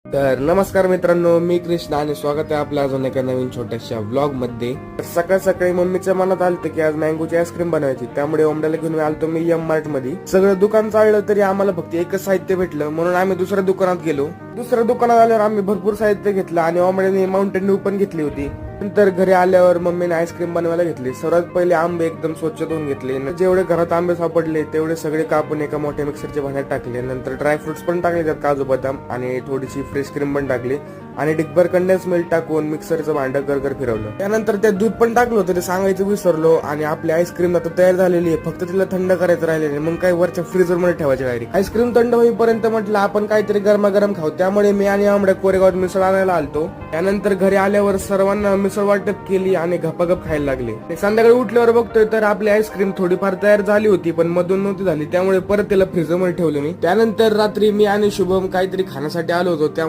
तर नमस्कार मित्रांनो, मी कृष्णा आणि स्वागत आहे आपल्या अजून एका नवीन छोट्याशा व्लॉग मध्ये. सकाळ सकाळी मम्मीच्या मनात आलतं की आज मँगोची आईस्क्रीम बनवायची, त्यामुळे ओमड्याला घेऊन आलतो मी एम मार्ट मध्ये. सगळं दुकान चाललं तरी आम्हाला फक्त एकच साहित्य भेटलं, म्हणून आम्ही दुसऱ्या दुकानात गेलो. दुसऱ्या दुकानात आल्यावर आम्ही भरपूर साहित्य घेतलं आणि ओमड्याने माउंटेन ड्यू पण घेतली होती. नंतर घरी आल्यावर मम्मीने आईस्क्रीम बनवायला घेतली. सर्वात पहिले आंबे एकदम स्वच्छ धुवून घेतले. जेवढे घरात आंबे सापडले तेवढे सगळे कापून एका मोठ्या मिक्सरच्या भांड्यात टाकले. नंतर ड्रायफ्रुट्स पण टाकले, त्यात काजू बदाम आणि थोडीशी फ्रेश क्रीम पण टाकली आणि डिगभर कंडेन्स मिल्क टाकून मिक्सरचं भांडं गरगर फिरवलं. त्यानंतर त्यात दूध पण टाकलं होतं, ते सांगायचं विसरलो. आणि आपली आईस्क्रीम आता तयार झालेली आहे, फक्त तिला थंड करायचं राहिलेलं आहे. मग काय वरच्या फ्रीजर मध्ये ठेवायची डायरेक्ट. आईस्क्रीम थंड होईपर्यंत म्हटलं आपण काहीतरी गरमागरम खाऊ, त्यामुळे मी आणि आंबड्या कोरेगावात मिसळ आणायला आलतो. त्यानंतर घरी आल्यावर सर्वांना मिसळ वाटप केली आणि गपागप खायला लागले. संध्याकाळी उठल्यावर बघतोय तर आपली आईस्क्रीम थोडीफार तयार झाली होती, पण मधून नव्हती झाली, त्यामुळे परत तिला फ्रीजर मध्ये ठेवलं मी. त्यानंतर रात्री मी आणि शुभम काहीतरी खाण्यासाठी आलो होतो, त्यामुळे